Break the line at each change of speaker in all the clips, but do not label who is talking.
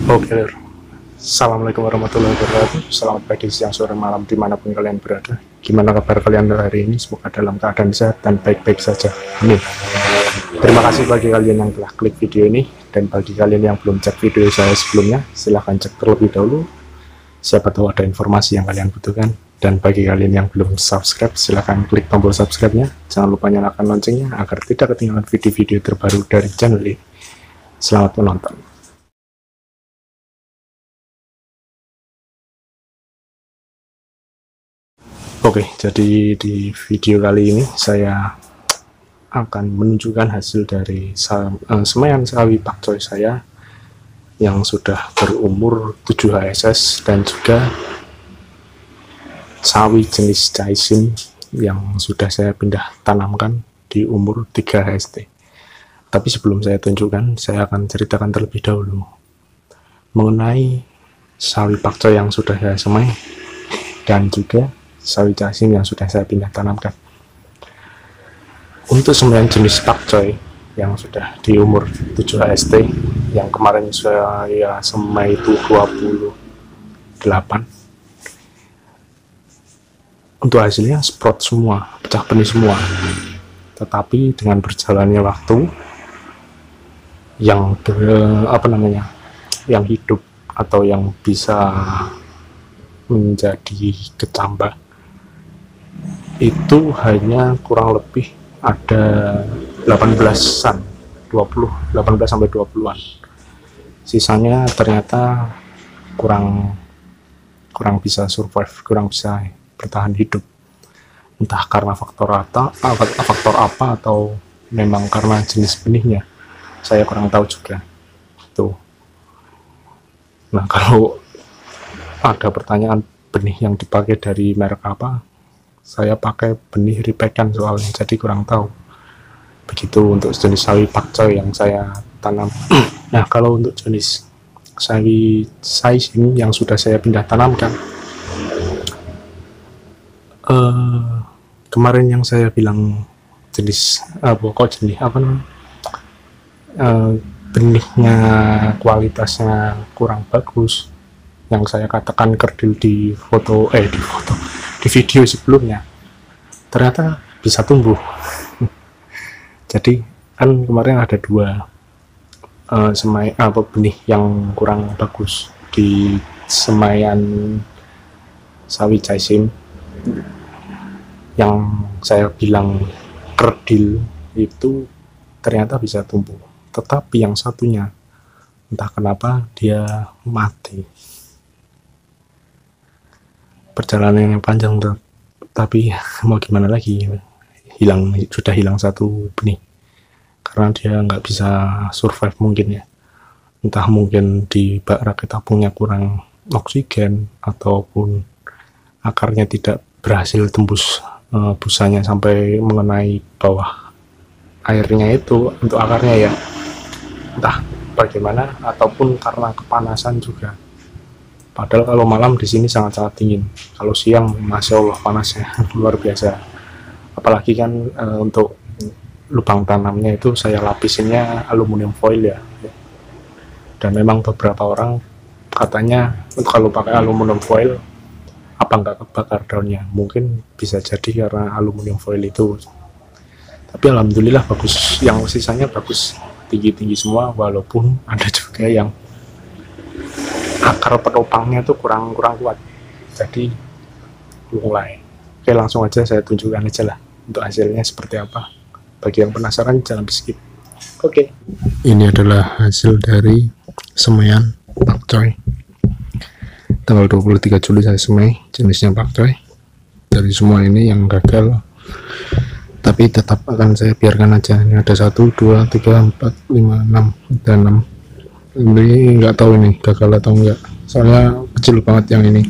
Oke, Lur. Assalamualaikum warahmatullahi wabarakatuh. Selamat pagi, siang, sore, malam, dimanapun kalian berada. Gimana kabar kalian hari ini? Semoga dalam keadaan sehat dan baik-baik saja. Amin. Terima kasih bagi kalian yang telah klik video ini, dan bagi kalian yang belum cek video saya sebelumnya, silahkan cek terlebih dahulu. Siapa tahu ada informasi yang kalian butuhkan. Dan bagi kalian yang belum subscribe, silahkan klik tombol subscribe-nya. Jangan lupa nyalakan loncengnya agar tidak ketinggalan video-video terbaru dari channel ini. Selamat menonton. Oke, jadi di video kali ini saya akan menunjukkan hasil dari semaian sawi pakcoy saya yang sudah berumur 7 HSS dan juga sawi jenis Jaisim yang sudah saya pindah tanamkan di umur 3 HST. Tapi sebelum saya tunjukkan, saya akan ceritakan terlebih dahulu mengenai sawi pakcoy yang sudah saya semai dan juga sawi Jaisim yang sudah saya pindah tanamkan. Untuk sembilan jenis pakcoy yang sudah di umur 7 HST yang kemarin saya semai itu 28, untuk hasilnya sprout semua, pecah benih semua. Tetapi dengan berjalannya waktu yang yang hidup atau yang bisa menjadi kecambah itu hanya kurang lebih ada 18-an, 18 sampai 20-an. Sisanya ternyata kurang bisa survive, kurang bisa bertahan hidup. Entah karena faktor apa atau memang karena jenis benihnya. Saya kurang tahu juga. Tuh. Nah, kalau ada pertanyaan benih yang dipakai dari merek apa, saya pakai benih Ripekan soalnya, jadi kurang tahu. Begitu untuk jenis sawi pakcoy yang saya tanam. Nah, kalau untuk jenis sawi Jaisim yang sudah saya pindah tanamkan, kemarin yang saya bilang jenis benihnya kualitasnya kurang bagus, yang saya katakan kerdil di video sebelumnya, ternyata bisa tumbuh. Jadi kan kemarin ada dua benih yang kurang bagus di semaian sawi Jaisim yang saya bilang kerdil itu ternyata bisa tumbuh, tetapi yang satunya entah kenapa dia mati. Perjalanan yang panjang, tapi mau gimana lagi, sudah hilang satu benih karena dia nggak bisa survive mungkin ya, entah mungkin di bak rakit tabungnya kurang oksigen ataupun akarnya tidak berhasil tembus busanya sampai mengenai bawah airnya itu untuk akarnya ya, entah bagaimana, ataupun karena kepanasan juga. Padahal kalau malam di sini sangat-sangat dingin. Kalau siang, masya Allah panasnya luar biasa. Apalagi kan untuk lubang tanamnya itu saya lapisinnya aluminium foil ya. Dan memang beberapa orang katanya kalau pakai aluminium foil apa nggak kebakar daunnya. Mungkin bisa jadi karena aluminium foil itu. Tapi alhamdulillah bagus. Yang sisanya bagus, tinggi-tinggi semua. Walaupun ada juga yang akar penopangnya tuh kurang kuat, jadi mulai. Oke, langsung aja saya tunjukkan aja lah untuk hasilnya seperti apa. Bagi yang penasaran jangan di skip. Oke, ini adalah hasil dari semaian pakcoy tanggal 23 Juli saya semai jenisnya pakcoy. Dari semua ini yang gagal, tapi tetap akan saya biarkan aja. Ini ada 1, 2, 3, 4, 5, 6, ada 6. Ini nggak tahu ini gagal atau enggak, soalnya kecil banget yang ini.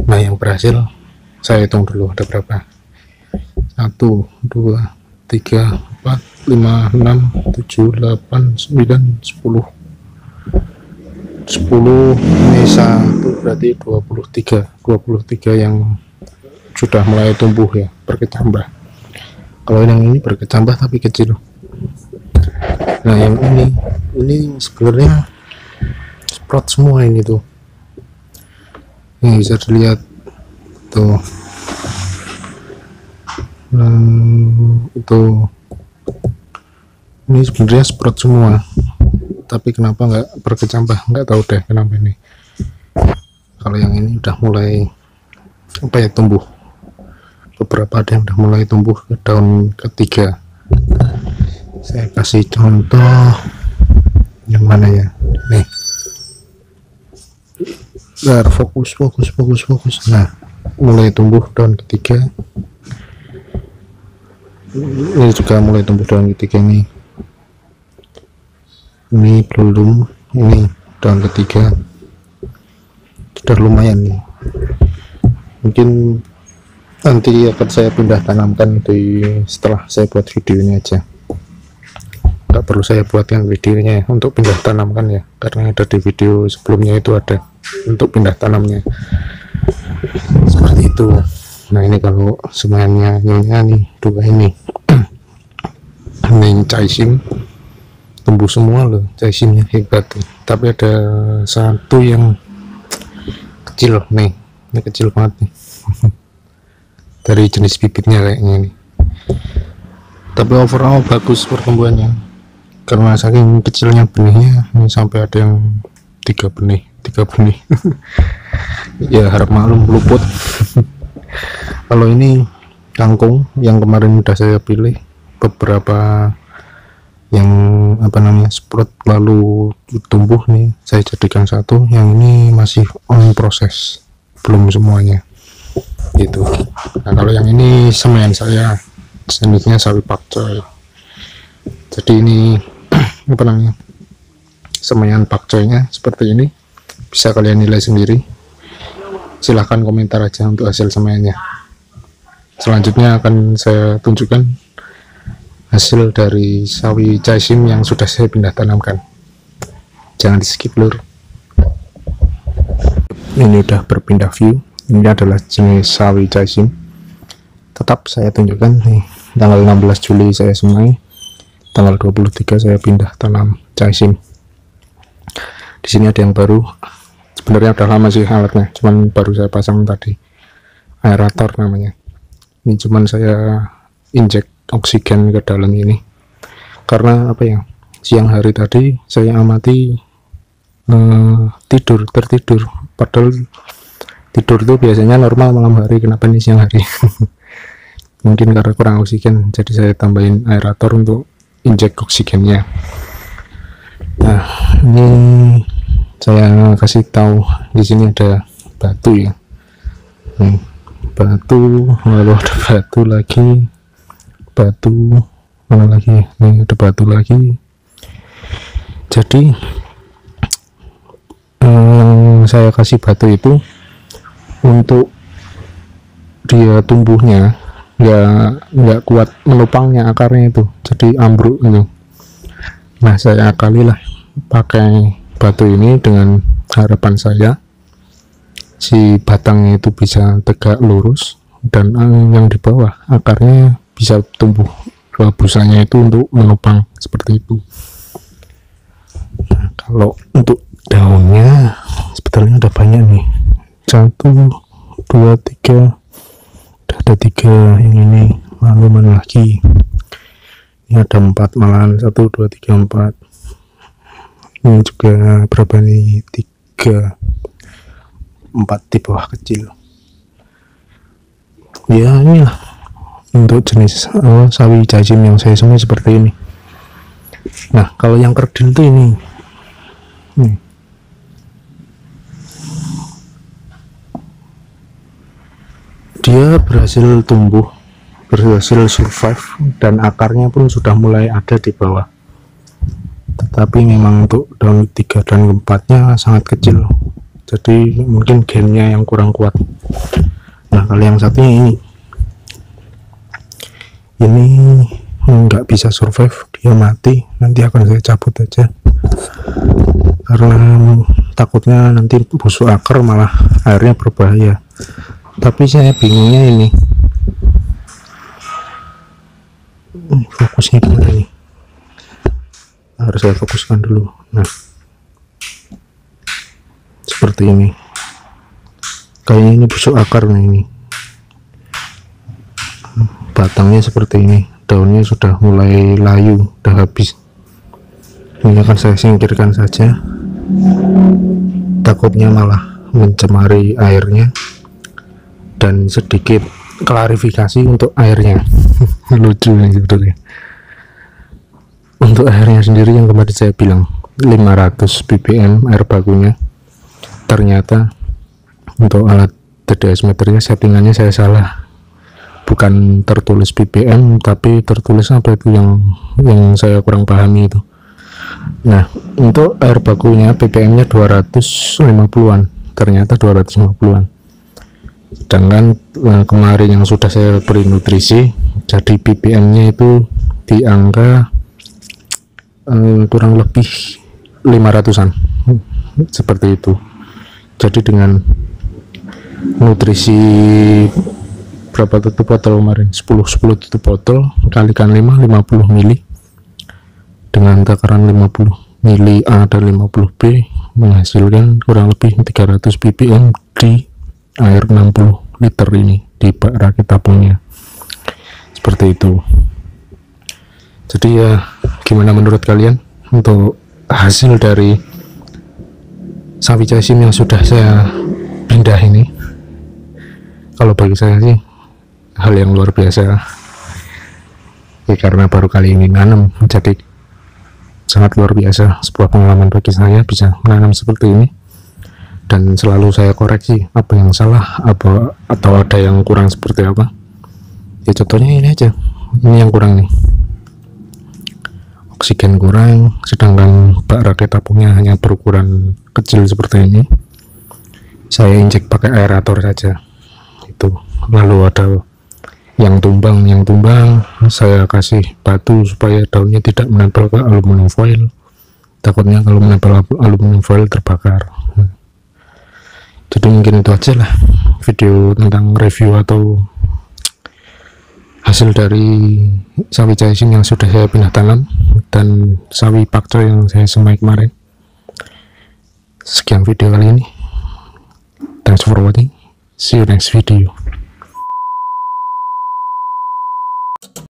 Nah, yang berhasil saya hitung dulu ada berapa. 1, 2, 3, 4, 5, 6, 7, 8, 9, 10. 10 ini 1 berarti 23 yang sudah mulai tumbuh ya, berkecambah. Kalau yang ini berkecambah tapi kecil. Nah, yang ini sebenarnya sprout semua ini tuh. Ini bisa dilihat tuh. Itu ini sebenarnya sprout semua, tapi kenapa nggak berkecambah, nggak tahu deh kenapa ini. Kalau yang ini udah mulai apa ya, tumbuh, beberapa ada yang udah mulai tumbuh ke daun ketiga. Saya kasih contoh yang mana ya, nih, biar fokus. Nah, mulai tumbuh daun ketiga. Ini juga mulai tumbuh daun ketiga nih. Ini belum, ini daun ketiga sudah lumayan nih. Mungkin nanti akan saya pindah tanamkan setelah saya buat video ini aja. Nggak perlu saya buatkan videonya untuk pindah tanamkan ya, karena ada di video sebelumnya itu ada untuk pindah tanamnya seperti itu. Nah, ini kalau semuanya nyonya nih, dua ini ini caisim tumbuh semua loh, caisimnya hebat tuh. Tapi ada satu yang kecil nih, ini kecil banget nih dari jenis bibitnya kayaknya nih. Tapi overall bagus pertumbuhannya, karena saking kecilnya benihnya. Ini sampai ada yang tiga benih ya harap maklum luput. Kalau ini kangkung yang kemarin udah saya pilih, beberapa yang apa namanya sprout lalu tumbuh nih, saya jadikan satu. Yang ini masih on proses, belum semuanya gitu. Nah, kalau yang ini semaian saya, jenisnya sawi pakcoy. Jadi ini apa namanya, semaian pakcoynya seperti ini, bisa kalian nilai sendiri. Silahkan komentar aja untuk hasil semaiannya. Selanjutnya akan saya tunjukkan hasil dari sawi caisim yang sudah saya pindah tanamkan. Jangan di skip lur. Ini udah berpindah view. Ini adalah jenis sawi caisim. Tetap saya tunjukkan nih, tanggal 16 Juli saya semai, tanggal 23 saya pindah tanam caisim. Di sini ada yang baru. Sebenarnya udah lama sih alatnya, cuman baru saya pasang tadi, aerator namanya. Ini cuman saya injek oksigen ke dalam ini, karena apa ya, siang hari tadi saya amati tertidur, padahal tidur itu biasanya normal malam hari, kenapa ini siang hari? Mungkin karena kurang oksigen, jadi saya tambahin aerator untuk injek oksigennya. Nah, ini saya kasih tahu, di sini ada batu ya, batu, lalu ada batu lagi, batu mana lagi, nih ada batu lagi. Jadi saya kasih batu itu untuk dia tumbuhnya nggak kuat menopangnya, akarnya itu jadi ambruk gitu. Nah, saya akalilah pakai batu ini dengan harapan saya si batangnya itu bisa tegak lurus, dan yang di bawah akarnya bisa tumbuh busanya itu untuk menopang seperti itu. Nah, kalau untuk daunnya sebetulnya ada banyak nih, 1, 2, 3, ada 3 yang ini. Lalu mana lagi, ini ada 4 malahan, 1, 2, 3, 4. Ini juga berapa nih, 3, 4 di bawah kecil ya. Inilah untuk jenis sawi caisim yang saya semai seperti ini. Nah, kalau yang kerdil tuh ini dia berhasil tumbuh, berhasil survive, dan akarnya pun sudah mulai ada di bawah. Tetapi memang untuk daun 3 dan 4-nya sangat kecil, jadi mungkin gennya yang kurang kuat. Nah, kalau yang satunya ini nggak bisa survive, dia mati. Nanti akan saya cabut aja, karena takutnya nanti busuk akar malah akhirnya berbahaya. Tapi saya bingungnya ini fokusnya gimana nih, harus saya fokuskan dulu. Nah, seperti ini. Kayaknya ini busuk akar nih, ini batangnya seperti ini, daunnya sudah mulai layu, udah habis. Ini akan saya singkirkan saja, takutnya malah mencemari airnya. Dan sedikit klarifikasi untuk airnya. Lucu nih sebetulnya. Untuk airnya sendiri yang kemarin saya bilang 500 ppm air bakunya, ternyata untuk alat TDS meternya settingannya saya salah, bukan tertulis ppm tapi tertulis apa itu yang saya kurang pahami itu. Nah, untuk air bakunya ppm nya 250-an, ternyata 250-an. Sedangkan kemarin yang sudah saya beri nutrisi, jadi ppm nya itu di angka kurang lebih 500-an seperti itu. Jadi dengan nutrisi berapa tutup botol kemarin, 10 tutup botol kalikan 50 mili dengan takaran 50 mili A dan 50 B menghasilkan kurang lebih 300 ppm di air 60 liter ini di bak rakit tabungnya. Seperti itu. Jadi ya, gimana menurut kalian untuk hasil dari sawi casim yang sudah saya pindah ini? Kalau bagi saya sih hal yang luar biasa ya, karena baru kali ini nanam, jadi sangat luar biasa, sebuah pengalaman bagi saya bisa menanam seperti ini. Dan selalu saya koreksi apa yang salah, atau ada yang kurang seperti apa. Ya contohnya ini aja, ini yang kurang nih, oksigen kurang, sedangkan bak rakit tabungnya hanya berukuran kecil seperti ini. Saya injek pakai aerator saja itu. Lalu ada yang tumbang saya kasih batu supaya daunnya tidak menempel ke aluminium foil, takutnya kalau menempel aluminium foil terbakar. Jadi mungkin itu aja lah video tentang review atau hasil dari sawi caising yang sudah saya pindah tanam dan sawi pakcoy yang saya semai kemarin. Sekian video kali ini, thanks for watching, see you next video.